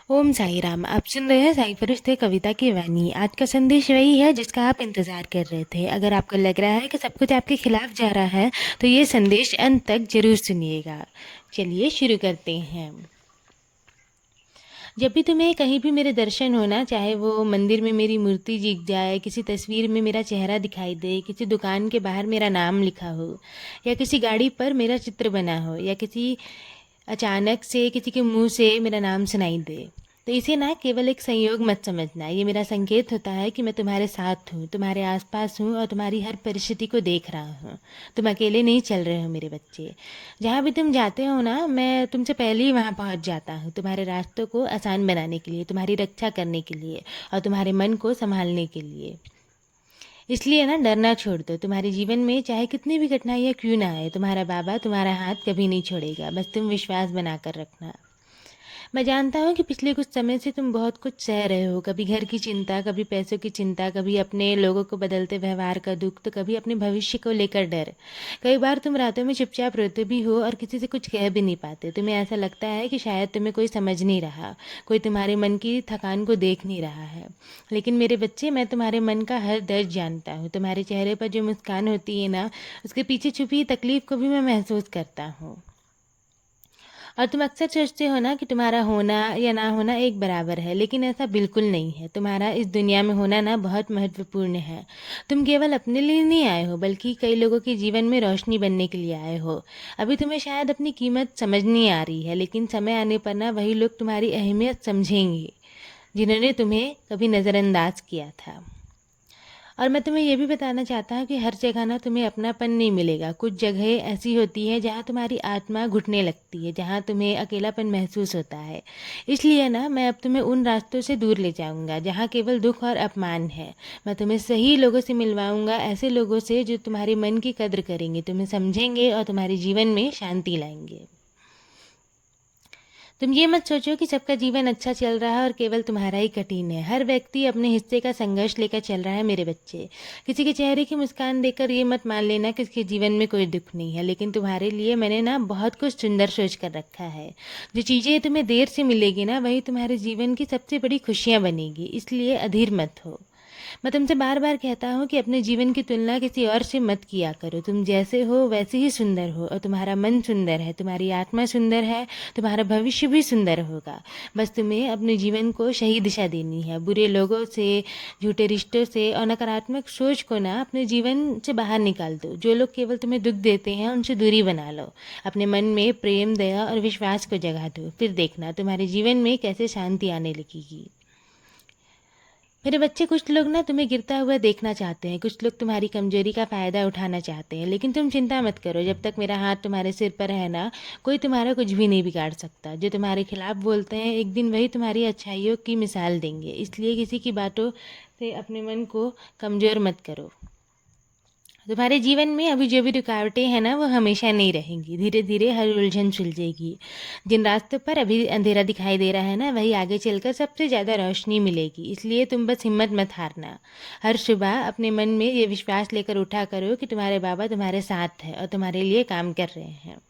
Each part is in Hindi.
ओम साई राम। आप सुन रहे हैं साई फरिश्ते कविता की वाणी। आज का संदेश वही है जिसका आप इंतज़ार कर रहे थे। अगर आपको लग रहा है कि सब कुछ आपके खिलाफ जा रहा है तो ये संदेश अंत तक जरूर सुनिएगा। चलिए शुरू करते हैं। जब भी तुम्हें कहीं भी मेरे दर्शन होना, चाहे वो मंदिर में मेरी मूर्ति दिख जाए, किसी तस्वीर में मेरा चेहरा दिखाई दे, किसी दुकान के बाहर मेरा नाम लिखा हो, या किसी गाड़ी पर मेरा चित्र बना हो, या किसी अचानक से किसी के मुंह से मेरा नाम सुनाई दे, तो इसे ना केवल एक संयोग मत समझना। ये मेरा संकेत होता है कि मैं तुम्हारे साथ हूँ, तुम्हारे आसपास हूँ और तुम्हारी हर परिस्थिति को देख रहा हूँ। तुम अकेले नहीं चल रहे हो मेरे बच्चे। जहाँ भी तुम जाते हो ना, मैं तुमसे पहले ही वहाँ पहुँच जाता हूँ, तुम्हारे रास्तों को आसान बनाने के लिए, तुम्हारी रक्षा करने के लिए और तुम्हारे मन को संभालने के लिए। इसलिए ना डरना छोड़ दो। तुम्हारे जीवन में चाहे कितनी भी कठिनाइयाँ क्यों ना आए, तुम्हारा बाबा तुम्हारा हाथ कभी नहीं छोड़ेगा। बस तुम विश्वास बनाकर रखना। मैं जानता हूँ कि पिछले कुछ समय से तुम बहुत कुछ सह रहे हो। कभी घर की चिंता, कभी पैसों की चिंता, कभी अपने लोगों को बदलते व्यवहार का दुख, तो कभी अपने भविष्य को लेकर डर। कई बार तुम रातों में चुपचाप रोते भी हो और किसी से कुछ कह भी नहीं पाते। तुम्हें ऐसा लगता है कि शायद तुम्हें कोई समझ नहीं रहा, कोई तुम्हारे मन की थकान को देख नहीं रहा है। लेकिन मेरे बच्चे, मैं तुम्हारे मन का हर दर्द जानता हूँ। तुम्हारे चेहरे पर जो मुस्कान होती है ना, उसके पीछे छुपी तकलीफ को भी मैं महसूस करता हूँ। और तुम अक्सर सोचते हो ना कि तुम्हारा होना या ना होना एक बराबर है, लेकिन ऐसा बिल्कुल नहीं है। तुम्हारा इस दुनिया में होना ना बहुत महत्वपूर्ण है। तुम केवल अपने लिए नहीं आए हो, बल्कि कई लोगों के जीवन में रोशनी बनने के लिए आए हो। अभी तुम्हें शायद अपनी कीमत समझ नहीं आ रही है, लेकिन समय आने पर ना वही लोग तुम्हारी अहमियत समझेंगे जिन्होंने तुम्हें कभी नज़रअंदाज किया था। और मैं तुम्हें ये भी बताना चाहता हूँ कि हर जगह ना तुम्हें अपनापन नहीं मिलेगा। कुछ जगह ऐसी होती है जहाँ तुम्हारी आत्मा घुटने लगती है, जहाँ तुम्हें अकेलापन महसूस होता है। इसलिए ना मैं अब तुम्हें उन रास्तों से दूर ले जाऊँगा जहाँ केवल दुख और अपमान है। मैं तुम्हें सही लोगों से मिलवाऊँगा, ऐसे लोगों से जो तुम्हारे मन की कद्र करेंगे, तुम्हें समझेंगे और तुम्हारे जीवन में शांति लाएंगे। तुम ये मत सोचो कि सबका जीवन अच्छा चल रहा है और केवल तुम्हारा ही कठिन है। हर व्यक्ति अपने हिस्से का संघर्ष लेकर चल रहा है मेरे बच्चे। किसी के चेहरे की मुस्कान देखकर ये मत मान लेना कि उसके जीवन में कोई दुख नहीं है, लेकिन तुम्हारे लिए मैंने ना बहुत कुछ सुंदर सोच कर रखा है। जो चीज़ें तुम्हें देर से मिलेगी ना, वही तुम्हारे जीवन की सबसे बड़ी खुशियाँ बनेगी। इसलिए अधीर मत हो। मैं तुमसे बार बार कहता हूँ कि अपने जीवन की तुलना किसी और से मत किया करो। तुम जैसे हो वैसे ही सुंदर हो, और तुम्हारा मन सुंदर है, तुम्हारी आत्मा सुंदर है, तुम्हारा भविष्य भी सुंदर होगा। बस तुम्हें अपने जीवन को सही दिशा देनी है। बुरे लोगों से, झूठे रिश्तों से और नकारात्मक सोच को ना अपने जीवन से बाहर निकाल दो। जो लोग केवल तुम्हें दुख देते हैं, उनसे दूरी बना लो। अपने मन में प्रेम, दया और विश्वास को जगा दो। फिर देखना तुम्हारे जीवन में कैसे शांति आने लगेगी। मेरे बच्चे, कुछ लोग ना तुम्हें गिरता हुआ देखना चाहते हैं, कुछ लोग तुम्हारी कमजोरी का फ़ायदा उठाना चाहते हैं, लेकिन तुम चिंता मत करो। जब तक मेरा हाथ तुम्हारे सिर पर है ना, कोई तुम्हारा कुछ भी नहीं बिगाड़ सकता। जो तुम्हारे खिलाफ बोलते हैं, एक दिन वही तुम्हारी अच्छाइयों की मिसाल देंगे। इसलिए किसी की बातों से अपने मन को कमज़ोर मत करो। तुम्हारे जीवन में अभी जो भी रुकावटें हैं ना, वो हमेशा नहीं रहेंगी। धीरे धीरे हर उलझन सुलझेगी। जिन रास्तों पर अभी अंधेरा दिखाई दे रहा है ना, वही आगे चलकर सबसे ज़्यादा रोशनी मिलेगी। इसलिए तुम बस हिम्मत मत हारना। हर सुबह अपने मन में ये विश्वास लेकर उठा करो कि तुम्हारे बाबा तुम्हारे साथ है और तुम्हारे लिए काम कर रहे हैं।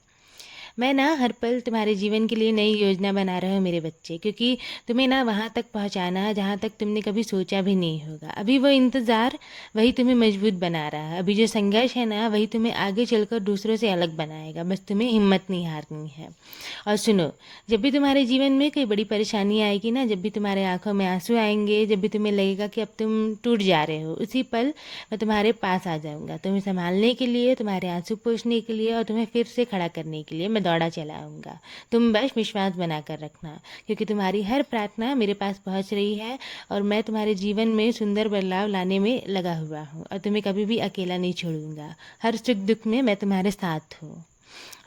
मैं ना हर पल तुम्हारे जीवन के लिए नई योजना बना रहा हूँ मेरे बच्चे, क्योंकि तुम्हें ना वहाँ तक पहुँचाना है जहाँ तक तुमने कभी सोचा भी नहीं होगा। अभी वो इंतज़ार वही तुम्हें मजबूत बना रहा है। अभी जो संघर्ष है ना, वही तुम्हें आगे चलकर दूसरों से अलग बनाएगा। बस तुम्हें हिम्मत नहीं हारनी है। और सुनो, जब भी तुम्हारे जीवन में कोई बड़ी परेशानी आएगी ना, जब भी तुम्हारे आंखों में आंसू आएंगे, जब भी तुम्हें लगेगा कि अब तुम टूट जा रहे हो, उसी पल मैं तुम्हारे पास आ जाऊंगा, तुम्हें संभालने के लिए, तुम्हारे आंसू पोंछने के लिए और तुम्हें फिर से खड़ा करने के लिए मैं दौड़ा चला आऊँगा। तुम बस विश्वास बना कर रखना, क्योंकि तुम्हारी हर प्रार्थना मेरे पास पहुँच रही है और मैं तुम्हारे जीवन में सुंदर बदलाव लाने में लगा हुआ हूँ और तुम्हें कभी भी अकेला नहीं छोड़ूंगा। हर सुख दुख में मैं तुम्हारे साथ हूँ।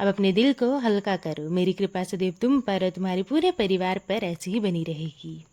अब अपने दिल को हल्का करो। मेरी कृपा सदैव तुम पर और तुम्हारे पूरे परिवार पर ऐसी ही बनी रहेगी।